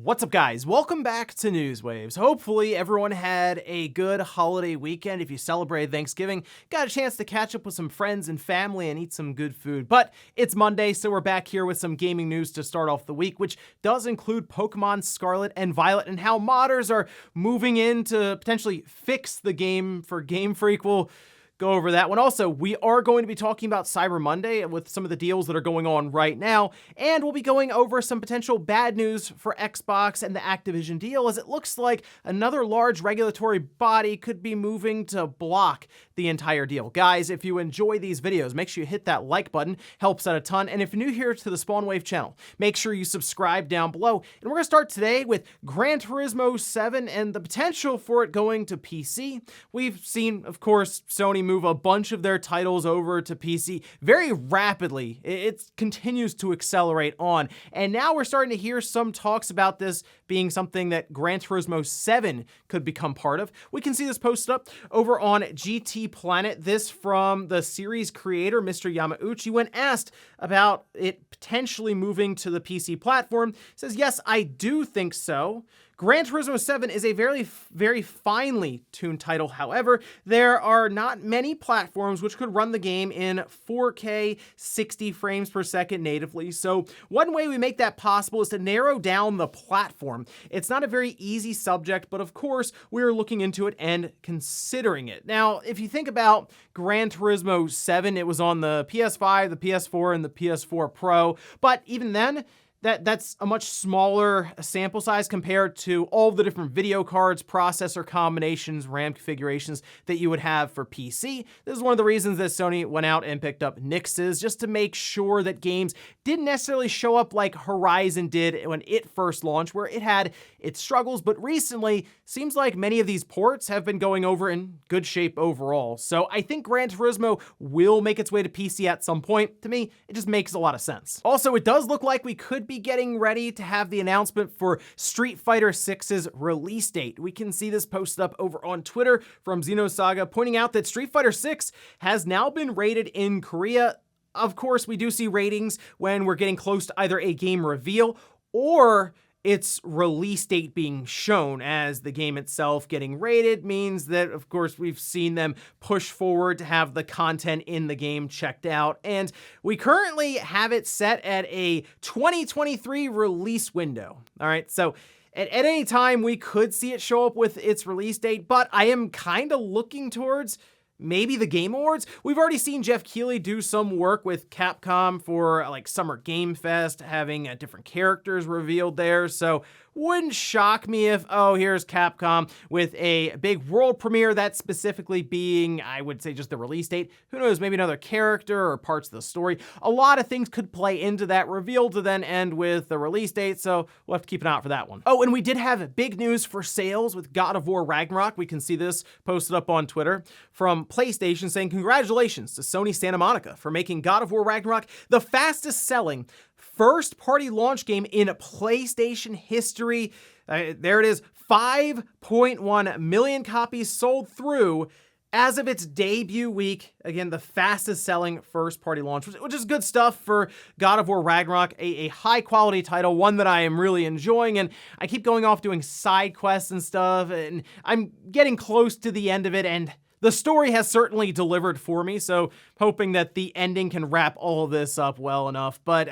What's up, guys? Welcome back to News Waves. Hopefully everyone had a good holiday weekend. If you celebrated Thanksgiving, got a chance to catch up with some friends and family and eat some good food. But it's Monday, so we're back here with some gaming news to start off the week, which does include Pokemon Scarlet and Violet and how modders are moving in to potentially fix the game for Game Freak. We'll go over that one. Also, we are going to be talking about Cyber Monday with some of the deals that are going on right now, and we'll be going over some potential bad news for Xbox and the Activision deal, as it looks like another large regulatory body could be moving to block the entire deal. Guys, if you enjoy these videos, make sure you hit that like button, helps out a ton, and if you're new here to the Spawn Wave channel, make sure you subscribe down below. And we're going to start today with Gran Turismo 7 and the potential for it going to PC. We've seen, of course, Sony move a bunch of their titles over to PC very rapidly. It continues to accelerate on. And now we're starting to hear some talks about this being something that Gran Turismo 7 could become part of. We can see this posted up over on GT Planet. This from the series creator, Mr. Yamauchi, when asked about it potentially moving to the PC platform, says, "Yes, I do think so. Gran Turismo 7 is a very finely tuned title. However, there are not many platforms which could run the game in 4K 60 frames per second natively. So one way we make that possible is to narrow down the platform. It's not a very easy subject, but of course, we're looking into it and considering it." Now, if you think about Gran Turismo 7, it was on the PS5, the PS4, and the PS4 Pro, but even then, that's a much smaller sample size compared to all the different video cards, processor combinations, RAM configurations that you would have for PC. This is one of the reasons that Sony went out and picked up Nixes, just to make sure that games didn't necessarily show up like Horizon did when it first launched, where it had its struggles, but recently seems like many of these ports have been going over in good shape overall. So I think Gran Turismo will make its way to PC at some point. To me, it just makes a lot of sense. Also, it does look like we could be getting ready to have the announcement for Street Fighter 6's release date. We can see this posted up over on Twitter from Xenosaga, pointing out that Street Fighter 6 has now been rated in Korea. Of course, we do see ratings when we're getting close to either a game reveal or its release date being shown, as the game itself getting rated means that, of course, we've seen them push forward to have the content in the game checked out. And we currently have it set at a 2023 release window. All right, so at any time we could see it show up with its release date, but I am kind of looking towards maybe the Game Awards. We've already seen Jeff Keighley do some work with Capcom for like Summer Game Fest, having different characters revealed there. So wouldn't shock me if, oh, here's Capcom with a big world premiere that's specifically being, I would say, just the release date. Who knows, maybe another character or parts of the story. A lot of things could play into that reveal to then end with the release date, so we'll have to keep an eye out for that one. Oh, and we did have big news for sales with God of War Ragnarok. We can see this posted up on Twitter from PlayStation saying, "Congratulations to Sony Santa Monica for making God of War Ragnarok the fastest selling first-party launch game in PlayStation history." There it is, 5.1 million copies sold through as of its debut week. Again, the fastest selling first-party launch, which is good stuff for God of War Ragnarok, a high-quality title, one that I am really enjoying, and I keep going off doing side quests and stuff, and I'm getting close to the end of it, and the story has certainly delivered for me, so hoping that the ending can wrap all of this up well enough. But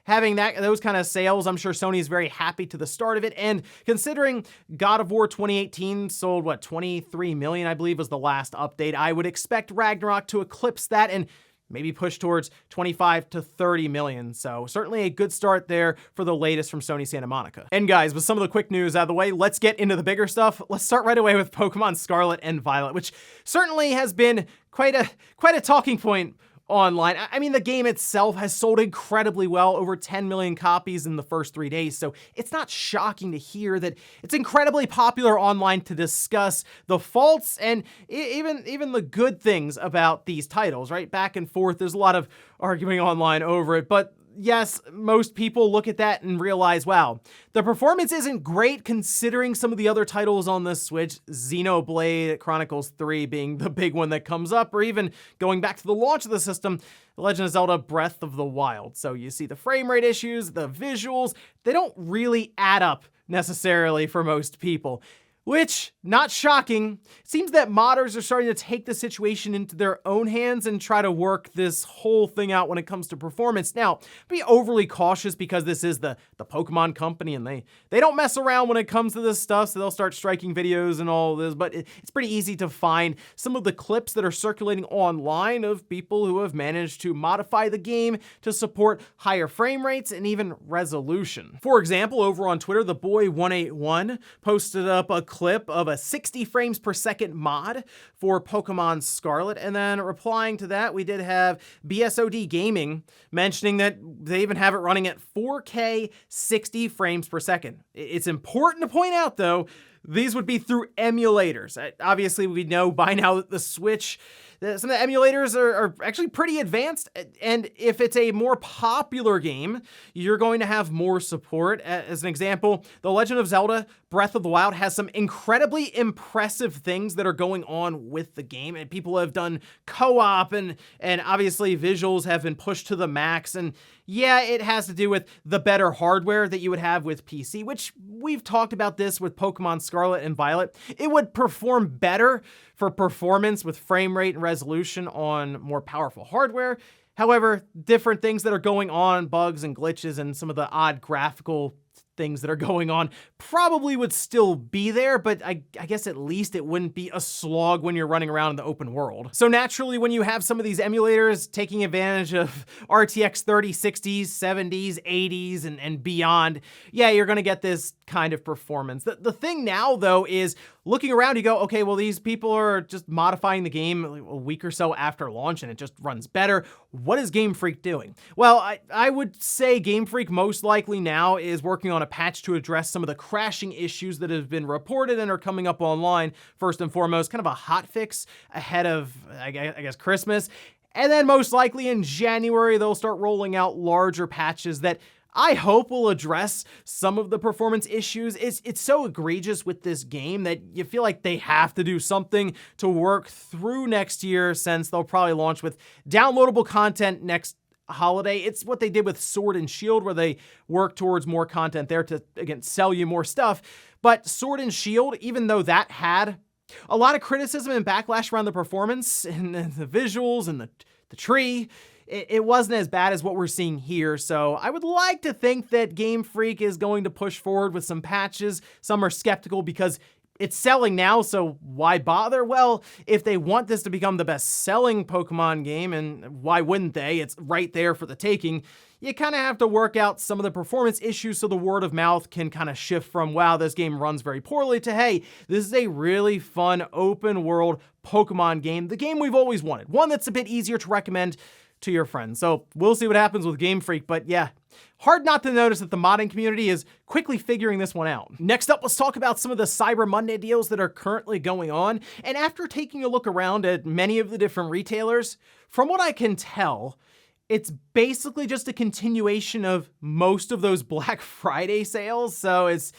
having those kind of sales, I'm sure Sony is very happy to the start of it. And considering God of War 2018 sold, 23 million, I believe was the last update, I would expect Ragnarok to eclipse that and maybe push towards 25 to 30 million. So certainly a good start there for the latest from Sony Santa Monica. And guys, with some of the quick news out of the way, let's get into the bigger stuff. Let's start right away with Pokemon Scarlet and Violet, which certainly has been quite a talking point online. I mean, the game itself has sold incredibly well, over 10 million copies in the first 3 days, so it's not shocking to hear that it's incredibly popular online to discuss the faults and even the good things about these titles, right? Back and forth, there's a lot of arguing online over it, but yes, most people look at that and realize, wow, the performance isn't great considering some of the other titles on the Switch, Xenoblade Chronicles 3 being the big one that comes up, or even going back to the launch of the system, The Legend of Zelda Breath of the Wild. So you see the frame rate issues, the visuals, they don't really add up necessarily for most people. Which, not shocking, it seems that modders are starting to take the situation into their own hands and try to work this whole thing out when it comes to performance. Now, be overly cautious because this is the Pokemon company and they don't mess around when it comes to this stuff, so they'll start striking videos and all this, but it's pretty easy to find some of the clips that are circulating online of people who have managed to modify the game to support higher frame rates and even resolution. For example, over on Twitter, the boy181 posted up a clip of a 60 frames per second mod for Pokemon Scarlet, and then replying to that, we did have BSOD Gaming mentioning that they even have it running at 4K 60 frames per second. It's important to point out, though, these would be through emulators. Obviously, we know by now that the Switch, some of the emulators are actually pretty advanced, and if it's a more popular game, you're going to have more support. As an example, The Legend of Zelda Breath of the Wild has some incredibly impressive things that are going on with the game, and people have done co-op, and obviously visuals have been pushed to the max, and yeah, it has to do with the better hardware that you would have with PC, which we've talked about this with Pokemon Scarlet and Violet. It would perform better for performance with frame rate and resolution on more powerful hardware. However, different things that are going on, bugs and glitches and some of the odd graphical things that are going on probably would still be there, but I guess at least it wouldn't be a slog when you're running around in the open world. So naturally, when you have some of these emulators taking advantage of RTX 3060s, 70s, 80s, and beyond, yeah, you're gonna get this kind of performance. The thing now, though, is looking around, you go, okay, well, these people are just modifying the game a week or so after launch and it just runs better. What is Game Freak doing? Well, I would say Game Freak most likely now is working on a patch to address some of the crashing issues that have been reported and are coming up online. First and foremost, kind of a hot fix ahead of, I guess, Christmas. And then most likely in January, they'll start rolling out larger patches that I hope will address some of the performance issues. It's so egregious with this game that you feel like they have to do something to work through next year, since they'll probably launch with downloadable content next holiday. It's what they did with Sword and Shield, where they work towards more content there to, again, sell you more stuff. But Sword and Shield, even though that had a lot of criticism and backlash around the performance and the visuals and the tree, it wasn't as bad as what we're seeing here. So I would like to think that Game Freak is going to push forward with some patches. Some are skeptical because it's selling now, so why bother? Well, if they want this to become the best-selling Pokemon game, and why wouldn't they? It's right there for the taking. You kind of have to work out some of the performance issues so the word of mouth can kind of shift from, wow, this game runs very poorly, to, hey, this is a really fun open world Pokemon game, the game we've always wanted, one that's a bit easier to recommend to your friends. So we'll see what happens with Game Freak, but yeah, hard not to notice that the modding community is quickly figuring this one out. Next up, let's talk about some of the Cyber Monday deals that are currently going on. And after taking a look around at many of the different retailers, from what I can tell, it's basically just a continuation of most of those Black Friday sales. So it's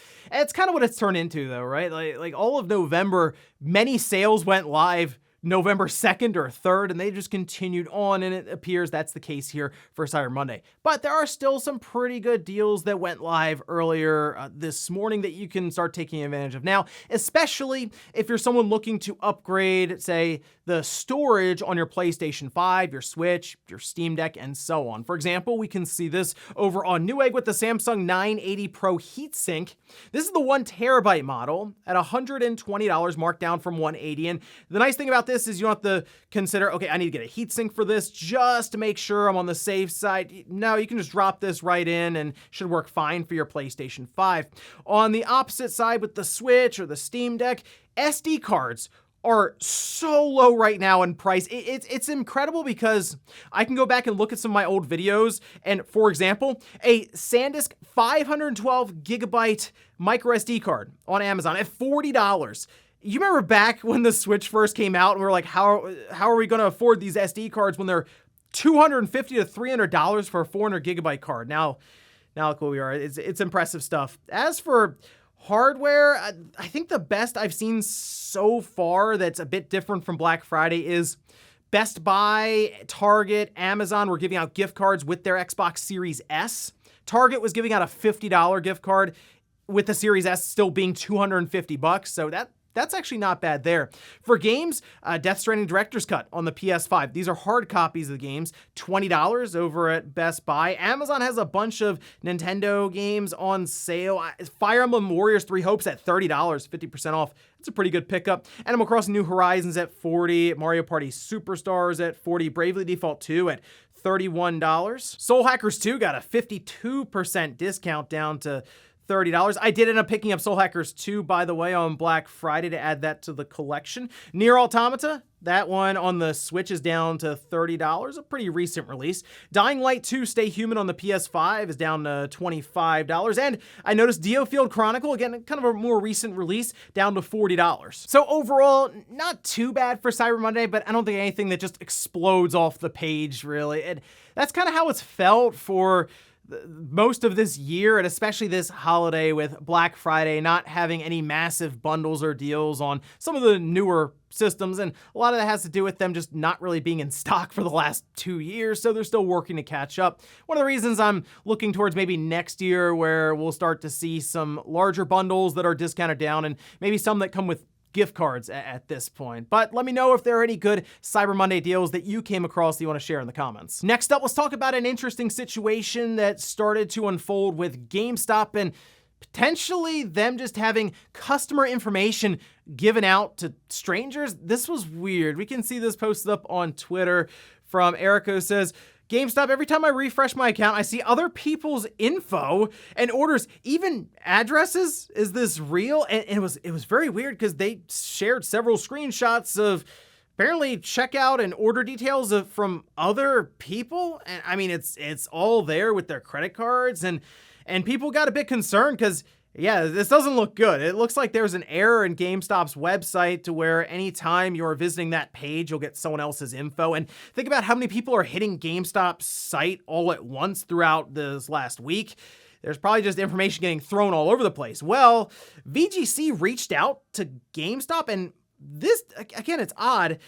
kind of what it's turned into, though, right? Like all of November, many sales went live November 2nd or 3rd, and they just continued on, and it appears that's the case here for Cyber Monday. But there are still some pretty good deals that went live earlier this morning that you can start taking advantage of now, especially if you're someone looking to upgrade, say, the storage on your PlayStation 5, your Switch, your Steam Deck, and so on. For example, we can see this over on Newegg with the Samsung 980 Pro heatsink. This is the 1 terabyte model at $120 marked down from $180. And the nice thing about this is you don't have to consider, okay, I need to get a heatsink for this just to make sure I'm on the safe side. No, you can just drop this right in and should work fine for your PlayStation 5. On the opposite side with the Switch or the Steam Deck, SD cards are so low right now in price. It's incredible because I can go back and look at some of my old videos, and for example, a SanDisk 512 gigabyte micro SD card on Amazon at $40. You remember back when the Switch first came out and we were like, how are we going to afford these SD cards when they're $250 to $300 for a 400 gigabyte card? Now look where we are. It's impressive stuff. As for hardware, I think the best I've seen so far that's a bit different from Black Friday is Best Buy, Target, Amazon were giving out gift cards with their Xbox Series S. Target was giving out a $50 gift card, with the Series S still being $250, so that's actually not bad there. For games, Death Stranding Director's Cut on the PS5. These are hard copies of the games, $20 over at Best Buy. Amazon has a bunch of Nintendo games on sale. Fire Emblem Warriors 3 Hopes at $30, 50% off. It's a pretty good pickup. Animal Crossing New Horizons at $40, Mario Party Superstars at $40, Bravely Default 2 at $31. Soul Hackers 2 got a 52% discount down to $30. I did end up picking up Soul Hackers 2, by the way, on Black Friday to add that to the collection. Nier Automata, that one on the Switch is down to $30, a pretty recent release. Dying Light 2 Stay Human on the PS5 is down to $25. And I noticed Diofield Chronicle, again, kind of a more recent release, down to $40. So overall, not too bad for Cyber Monday, but I don't think anything that just explodes off the page, really. And that's kind of how it's felt for most of this year, and especially this holiday with Black Friday not having any massive bundles or deals on some of the newer systems, and a lot of that has to do with them just not really being in stock for the last 2 years, so they're still working to catch up. One of the reasons I'm looking towards maybe next year where we'll start to see some larger bundles that are discounted down and maybe some that come with gift cards at this point. But let me know if there are any good Cyber Monday deals that you came across that you want to share in the comments. Next up, let's talk about an interesting situation that started to unfold with GameStop and potentially them just having customer information given out to strangers. This was weird. We can see this posted up on Twitter from Erico. Says, GameStop, every time I refresh my account, I see other people's info and orders, even addresses. Is this real? And it was very weird because they shared several screenshots of apparently checkout and order details from other people. And I mean, it's all there with their credit cards, and people got a bit concerned because, yeah, this doesn't look good. It looks like there's an error in GameStop's website to where anytime you're visiting that page, you'll get someone else's info. And think about how many people are hitting GameStop's site all at once throughout this last week. There's probably just information getting thrown all over the place. Well, VGC reached out to GameStop, and this, again, it's odd.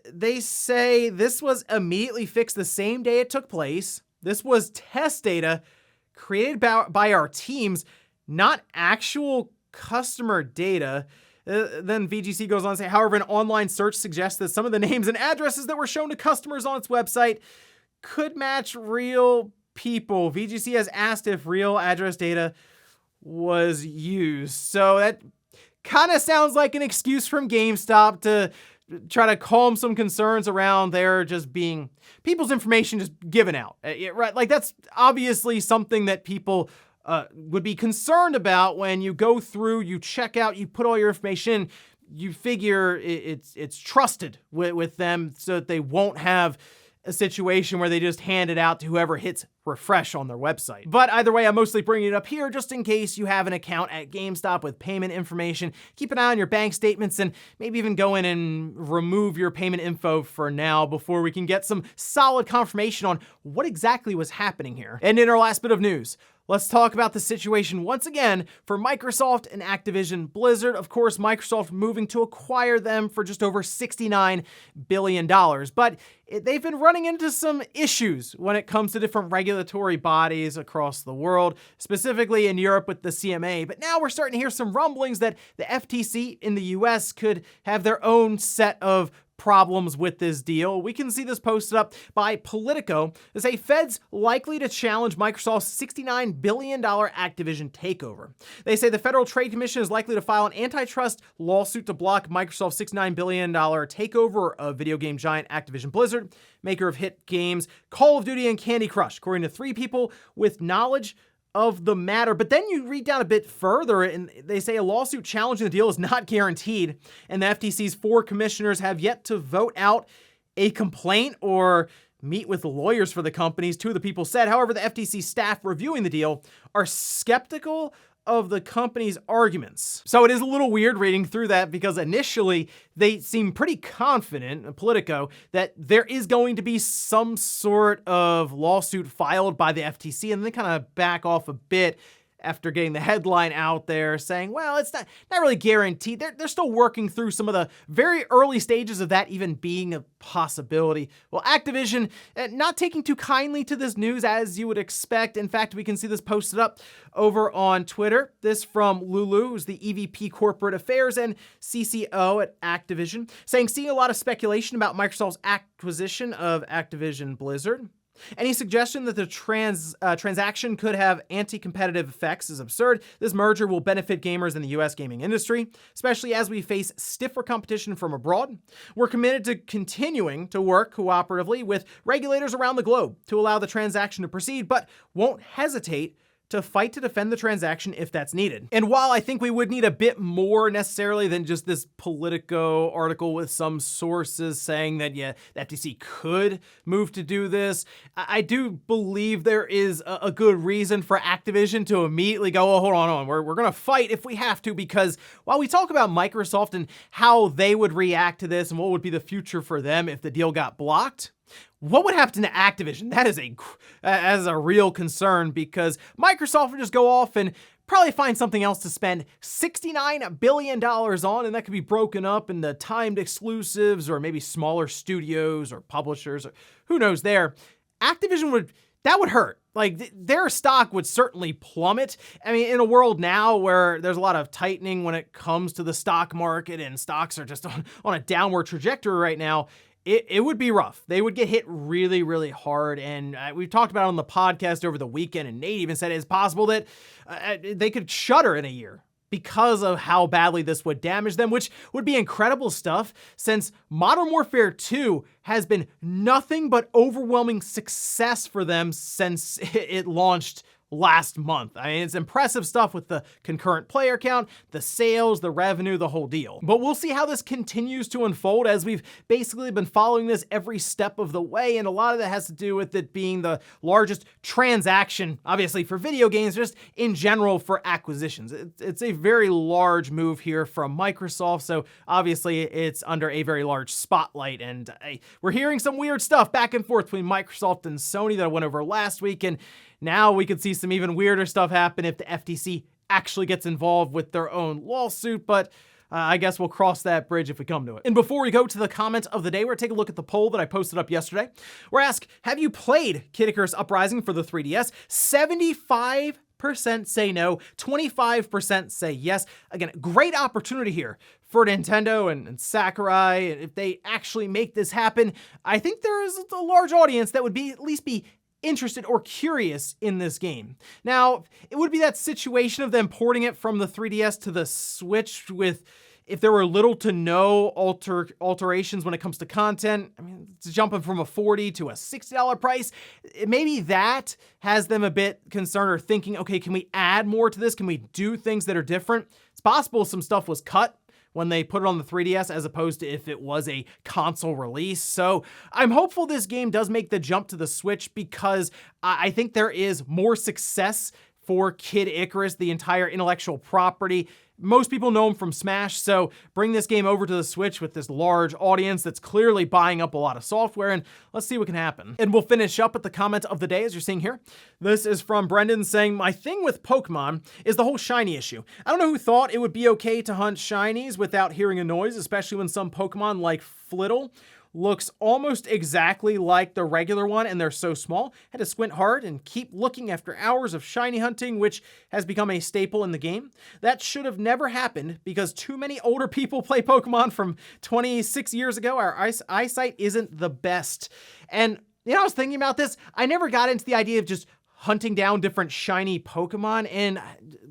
They say this was immediately fixed the same day it took place. This was test data created by our teams, not actual customer data. Then VGC goes on to say, however, an online search suggests that some of the names and addresses that were shown to customers on its website could match real people. VGC has asked if real address data was used. So that kind of sounds like an excuse from GameStop to try to calm some concerns around there just being people's information just given out. Right? Like, that's obviously something that people would be concerned about when you go through, you check out, you put all your information, you figure it's trusted with them so that they won't have a situation where they just hand it out to whoever hits refresh on their website. But either way, I'm mostly bringing it up here just in case you have an account at GameStop with payment information. Keep an eye on your bank statements and maybe even go in and remove your payment info for now before we can get some solid confirmation on what exactly was happening here. And in our last bit of news, let's talk about the situation once again for Microsoft and Activision Blizzard. Of course, Microsoft moving to acquire them for just over $69 billion. But they've been running into some issues when it comes to different regulatory bodies across the world, specifically in Europe with the CMA. But now we're starting to hear some rumblings that the FTC in the US could have their own set of problems with this deal. We can see this posted up by Politico. They say Fed's likely to challenge Microsoft's $69 billion Activision takeover. They say the Federal Trade Commission is likely to file an antitrust lawsuit to block Microsoft's $69 billion takeover of video game giant Activision Blizzard, maker of hit games Call of Duty and Candy Crush, according to 3 people with knowledge of the matter. But then you read down a bit further and they say a lawsuit challenging the deal is not guaranteed, and the FTC's 4 commissioners have yet to vote out a complaint or meet with the lawyers for the companies, 2 of the people said. However, the FTC staff reviewing the deal are skeptical of the company's arguments. So it is a little weird reading through that because initially they seem pretty confident, Politico, that there is going to be some sort of lawsuit filed by the FTC, and then kind of back off a bit after getting the headline out there saying, well, it's not really guaranteed. They're still working through some of the very early stages of that even being a possibility. Well, Activision not taking too kindly to this news, as you would expect. In fact, we can see this posted up over on Twitter. This from Lulu, who's the EVP Corporate Affairs and CCO at Activision, saying, seeing a lot of speculation about Microsoft's acquisition of Activision Blizzard. Any suggestion that the transaction could have anti-competitive effects is absurd. This merger will benefit gamers in the US gaming industry, especially as we face stiffer competition from abroad. We're committed to continuing to work cooperatively with regulators around the globe to allow the transaction to proceed, but won't hesitate to fight to defend the transaction if that's needed. And while I think we would need a bit more necessarily than just this Politico article with some sources saying that, yeah, the FTC could move to do this, I do believe there is a good reason for Activision to immediately go, oh, hold on, we're gonna fight if we have to, because while we talk about Microsoft and how they would react to this and what would be the future for them if the deal got blocked, what would happen to Activision? That is a real concern, because Microsoft would just go off and probably find something else to spend $69 billion on, and that could be broken up into timed exclusives or maybe smaller studios or publishers, or who knows there. Activision that would hurt. Like, their stock would certainly plummet. I mean, in a world now where there's a lot of tightening when it comes to the stock market and stocks are just on a downward trajectory right now, it would be rough. They would get hit really, really hard. And we've talked about it on the podcast over the weekend, and Nate even said it's possible that they could shutter in a year because of how badly this would damage them, which would be incredible stuff, since Modern Warfare 2 has been nothing but overwhelming success for them since it launched last month. I mean, it's impressive stuff with the concurrent player count, the sales, the revenue, the whole deal. But we'll see how this continues to unfold, as we've basically been following this every step of the way, and a lot of that has to do with it being the largest transaction, obviously for video games, just in general for acquisitions. It's a very large move here from Microsoft, so obviously it's under a very large spotlight, and we're hearing some weird stuff back and forth between Microsoft and Sony that I went over last week, and now we could see some even weirder stuff happen if the FTC actually gets involved with their own lawsuit, but I guess we'll cross that bridge if we come to it. And before we go to the comment of the day, we're gonna take a look at the poll that I posted up yesterday. We're asked, have you played Kid Icarus Uprising for the 3DS? 75% say no, 25% say yes. Again, great opportunity here for Nintendo and Sakurai. If they actually make this happen, I think there is a large audience that would at least be interested or curious in this game. Now, it would be that situation of them porting it from the 3DS to the Switch with, if there were little to no alterations when it comes to content. I mean, it's jumping from a $40 to a $60 price. Maybe that has them a bit concerned or thinking, okay, can we add more to this? Can we do things that are different? It's possible some stuff was cut when they put it on the 3DS as opposed to if it was a console release. So I'm hopeful this game does make the jump to the Switch, because I think there is more success for Kid Icarus, the entire intellectual property. Most people know him from Smash, so bring this game over to the Switch with this large audience that's clearly buying up a lot of software, and let's see what can happen. And we'll finish up at the comment of the day, as you're seeing here. This is from Brendan saying, my thing with Pokemon is the whole shiny issue. I don't know who thought it would be okay to hunt shinies without hearing a noise, especially when some Pokemon like Flittle looks almost exactly like the regular one, and they're so small. Had to squint hard and keep looking after hours of shiny hunting, which has become a staple in the game. That should have never happened, because too many older people play Pokemon from 26 years ago. Our eyesight isn't the best. And I was thinking about this. I never got into the idea of just hunting down different shiny Pokemon, and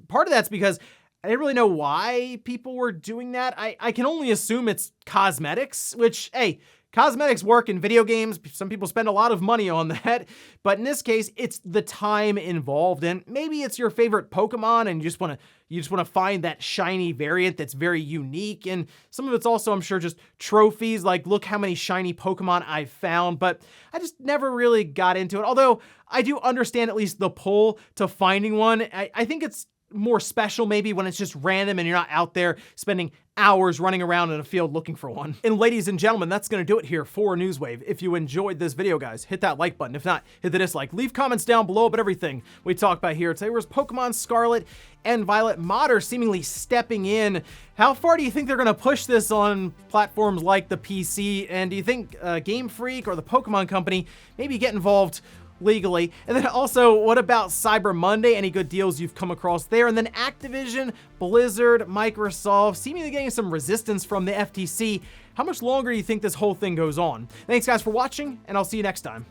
part of that's because I didn't really know why people were doing that. I can only assume it's cosmetics, which, hey, cosmetics work in video games. Some people spend a lot of money on that, but in this case, it's the time involved, and maybe it's your favorite Pokemon and you just want to find that shiny variant that's very unique. And some of it's also, I'm sure, just trophies, like look how many shiny Pokemon I've found, but I just never really got into it. Although I do understand at least the pull to finding one. I think it's more special maybe when it's just random and you're not out there spending hours running around in a field looking for one. And ladies and gentlemen, that's going to do it here for Newswave. If you enjoyed this video, guys, hit that like button. If not, hit the dislike. Leave comments down below about everything we talk about here today. Where's Pokemon Scarlet and Violet modder seemingly stepping in? How far do you think they're going to push this on platforms like the PC? And do you think Game Freak or the Pokemon Company maybe get involved legally? And then also, what about Cyber Monday? Any good deals you've come across there? And then Activision, Blizzard, Microsoft, seemingly getting some resistance from the FTC. How much longer do you think this whole thing goes on? Thanks guys for watching, and I'll see you next time.